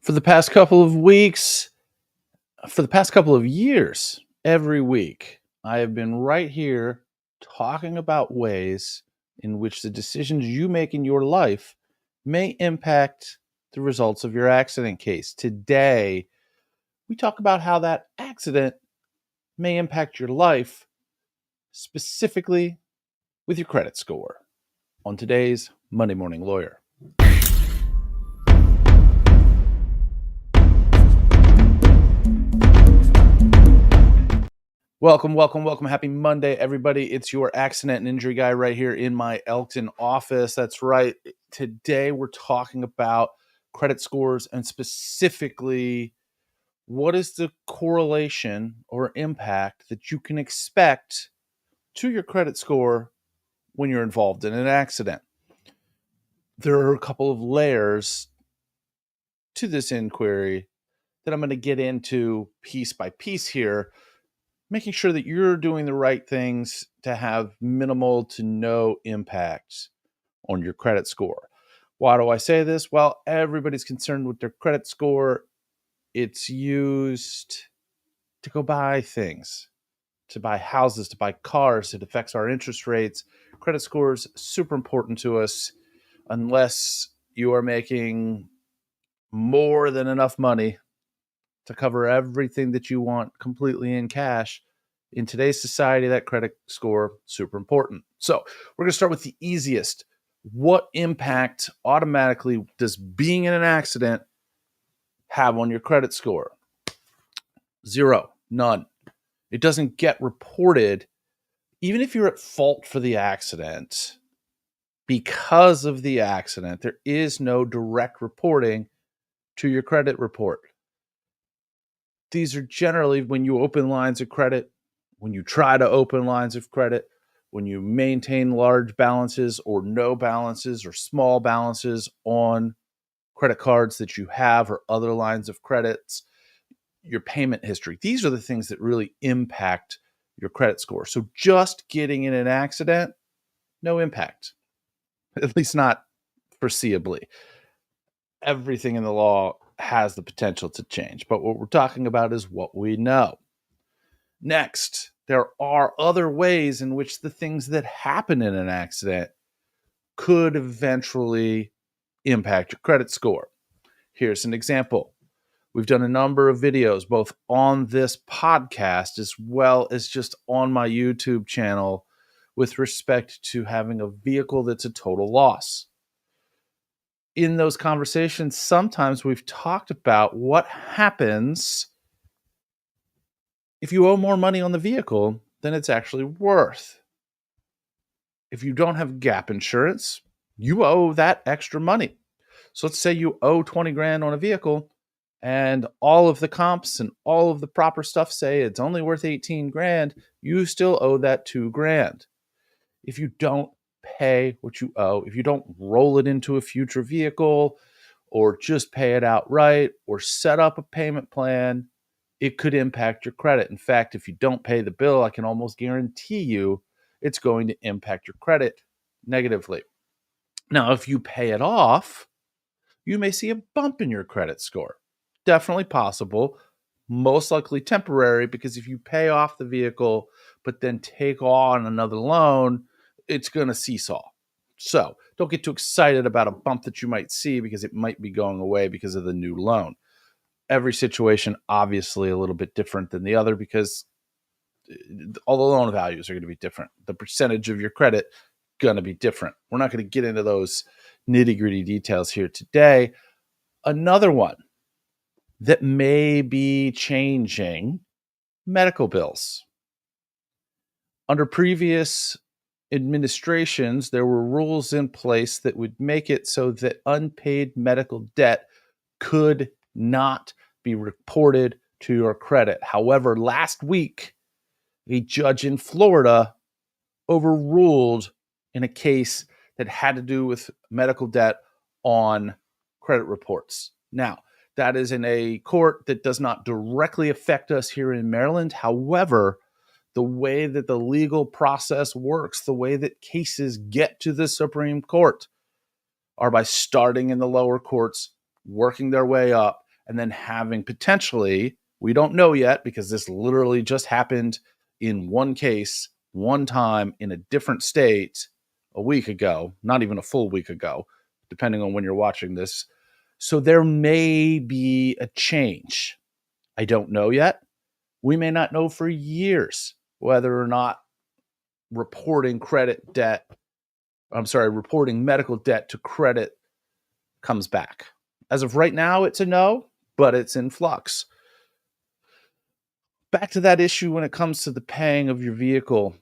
For the past couple of weeks, for the past couple of years, every week, I have been right here talking about ways in which the decisions you make in your life may impact the results of your accident case. Today, we talk about how that accident may impact your life, specifically with your credit score, on today's Monday Morning Lawyer. Welcome. Happy Monday, everybody. It's your accident and injury guy right here in my Elkton office. That's right. Today, we're talking about credit scores and specifically what is the correlation or impact that you can expect to your credit score when you're involved in an accident. There are a couple of layers to this inquiry that I'm going to get into piece by piece here, making sure that you're doing the right things to have minimal to no impact on your credit score. Why do I say this? Well, everybody's concerned with their credit score. It's used to go buy things, to buy houses, to buy cars. It affects our interest rates. Credit scores, super important to us. Unless you are making more than enough money to cover everything that you want completely in cash. In today's society, that credit score, super important. So we're going to start with the easiest. What impact automatically does being in an accident have on your credit score? Zero, none. It doesn't get reported. Even if you're at fault for the accident, because of the accident, there is no direct reporting to your credit report. These are generally when you open lines of credit, when you try to open lines of credit, when you maintain large balances or no balances or small balances on credit cards that you have or other lines of credits, your payment history. These are the things that really impact your credit score. So just getting in an accident, no impact, at least not foreseeably. Everything in the law has the potential to change, but what we're talking about is what we know. Next, there are other ways in which the things that happen in an accident could eventually impact your credit score. Here's an example. We've done a number of videos, both on this podcast as well as just on my YouTube channel, with respect to having a vehicle that's a total loss. In those conversations, sometimes we've talked about what happens if you owe more money on the vehicle than it's actually worth. If you don't have gap insurance, you owe that extra money. So let's say you owe 20 grand on a vehicle and all of the comps and all of the proper stuff say it's only worth 18 grand, you still owe that 2 grand. If you don't pay what you owe, if you don't roll it into a future vehicle or just pay it outright or set up a payment plan, it could impact your credit. In fact, if you don't pay the bill, I can almost guarantee you it's going to impact your credit negatively. Now, if you pay it off, you may see a bump in your credit score. Definitely possible, most likely temporary, because if you pay off the vehicle but then take on another loan, it's going to seesaw. So don't get too excited about a bump that you might see because it might be going away because of the new loan. Every situation, obviously, a little bit different than the other because all the loan values are going to be different. The percentage of your credit going to be different. We're not going to get into those nitty-gritty details here today. Another one that may be changing, medical bills. Under previous administrations, there were rules in place that would make it so that unpaid medical debt could not be reported to your credit. However, last week, a judge in Florida overruled in a case that had to do with medical debt on credit reports. Now, that is in a court that does not directly affect us here in Maryland. However, the way that the legal process works, the way that cases get to the Supreme Court, are by starting in the lower courts, working their way up, and then having potentially, we don't know yet because this literally just happened in one case, one time in a different state a week ago, not even a full week ago, depending on when you're watching this. So there may be a change. I don't know yet. We may not know for years whether or not reporting reporting medical debt to credit comes back. As of right now, it's a no, but it's in flux. Back to that issue when it comes to the paying of your vehicle,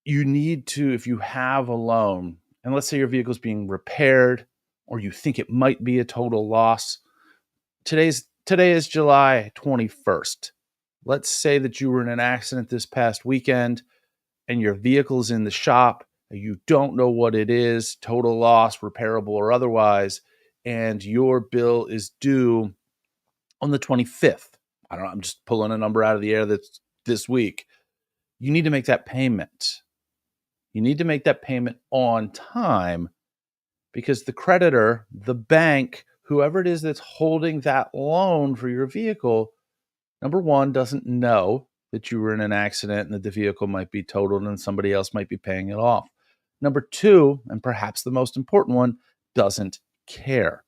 you need to, if you have a loan, and let's say your vehicle is being repaired or you think it might be a total loss. Today is July 21st. Let's say that you were in an accident this past weekend and your vehicle's in the shop and you don't know what it is, total loss, repairable or otherwise, and your bill is due on the 25th. I don't know, I'm just pulling a number out of the air that's this week. You need to make that payment. You need to make that payment on time because the creditor, the bank, whoever it is that's holding that loan for your vehicle, number one, doesn't know that you were in an accident and that the vehicle might be totaled and somebody else might be paying it off. Number two, and perhaps the most important one, doesn't care.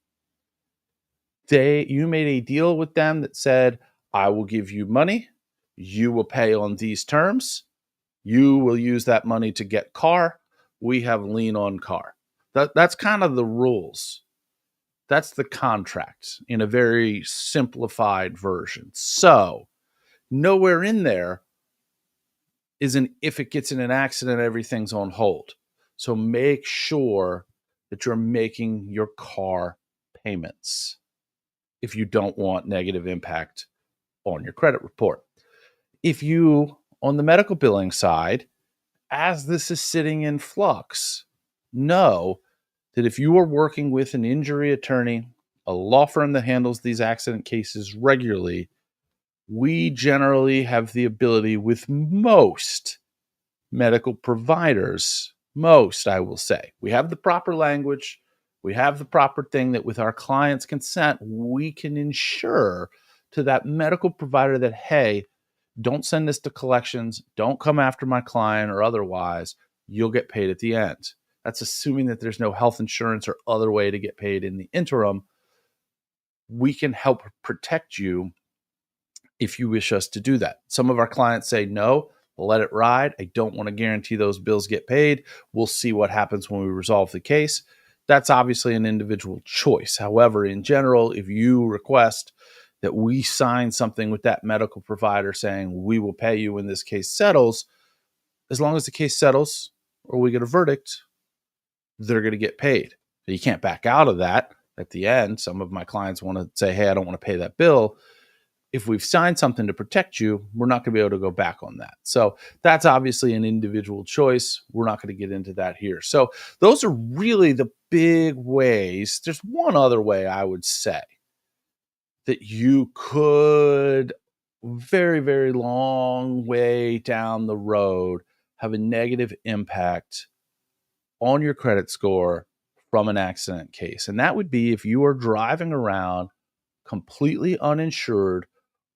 You made a deal with them that said, I will give you money. You will pay on these terms. You will use that money to get car. We have lien on car. That's kind of the rules. That's the contract in a very simplified version. So nowhere in there is an if it gets in an accident, everything's on hold. So make sure that you're making your car payments if you don't want negative impact on your credit report. If you, on the medical billing side, as this is sitting in flux, know that if you are working with an injury attorney, a law firm that handles these accident cases regularly, we generally have the ability with most medical providers, most, I will say, we have the proper language, we have the proper thing that with our client's consent, we can ensure to that medical provider that, hey, don't send this to collections, don't come after my client or otherwise, you'll get paid at the end. That's assuming that there's no health insurance or other way to get paid in the interim. We can help protect you if you wish us to do that. Some of our clients say, no, let it ride. I don't want to guarantee those bills get paid. We'll see what happens when we resolve the case. That's obviously an individual choice. However, in general, if you request that we sign something with that medical provider saying we will pay you when this case settles, as long as the case settles or we get a verdict, they're going to get paid. So you can't back out of that. At the end, some of my clients want to say, hey, I don't want to pay that bill. If we've signed something to protect you, we're not going to be able to go back on that. So that's obviously an individual choice. We're not going to get into that here. So those are really the big ways. There's one other way I would say that you could very, very long way down the road have a negative impact on your credit score from an accident case. And that would be if you are driving around completely uninsured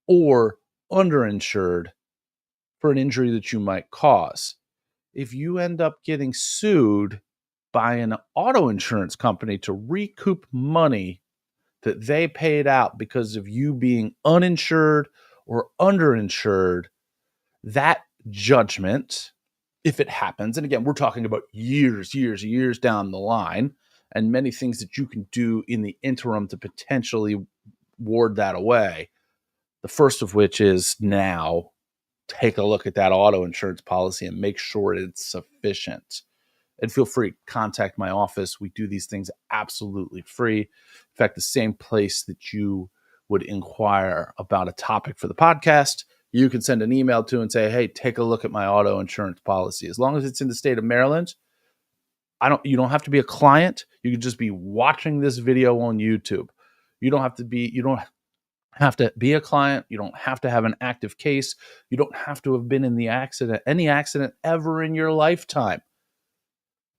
or underinsured for an injury that you might cause. If you end up getting sued by an auto insurance company to recoup money that they paid out because of you being uninsured or underinsured, that judgment, if it happens, and again, we're talking about years down the line, and many things that you can do in the interim to potentially ward that away. The first of which is now take a look at that auto insurance policy and make sure it's sufficient. And feel free to contact my office. We do these things absolutely free. In fact, the same place that you would inquire about a topic for the podcast, you can send an email to and say, hey, take a look at my auto insurance policy. As long as it's in the state of Maryland, you don't have to be a client. You can just be watching this video on YouTube. You don't have to be a client. You don't have to have an active case. You don't have to have been in any accident ever in your lifetime.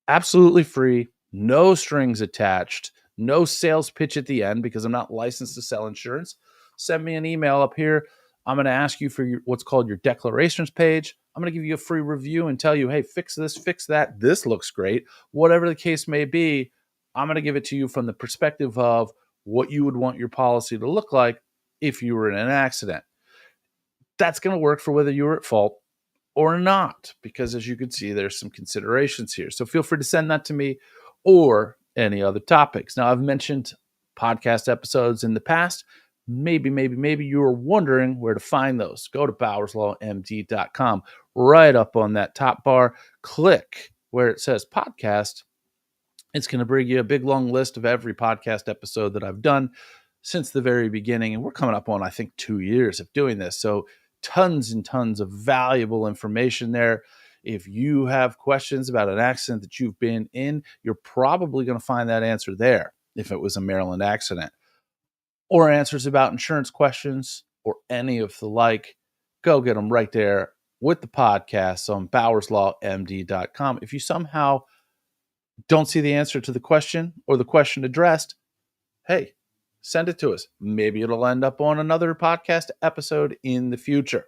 Absolutely free, no strings attached. No sales pitch at the end because I'm not licensed to sell insurance. Send me an email up here. I'm going to ask you for what's called your declarations page. I'm going to give you a free review and tell you, hey, fix this, fix that. This looks great. Whatever the case may be, I'm going to give it to you from the perspective of what you would want your policy to look like if you were in an accident. That's going to work for whether you were at fault or not, because as you can see, there's some considerations here. So feel free to send that to me or any other topics. Now, I've mentioned podcast episodes in the past. Maybe you were wondering where to find those. Go to bowerslawmd.com. Right up on that top bar, click where it says podcast. It's going to bring you a big long list of every podcast episode that I've done since the very beginning. And we're coming up on, I think, 2 years of doing this. So tons and tons of valuable information there. If you have questions about an accident that you've been in, you're probably going to find that answer there if it was a Maryland accident. Or answers about insurance questions or any of the like. Go get them right there with the podcast on bowerslawmd.com. If you somehow don't see the answer to the question or the question addressed, hey, send it to us. Maybe it'll end up on another podcast episode in the future.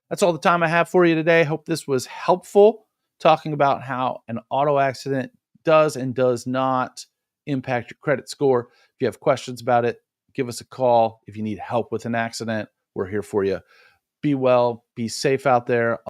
That's all the time I have for you today. Hope this was helpful, talking about how an auto accident does and does not impact your credit score. If you have questions about it, give us a call. If you need help with an accident, we're here for you. Be well, be safe out there.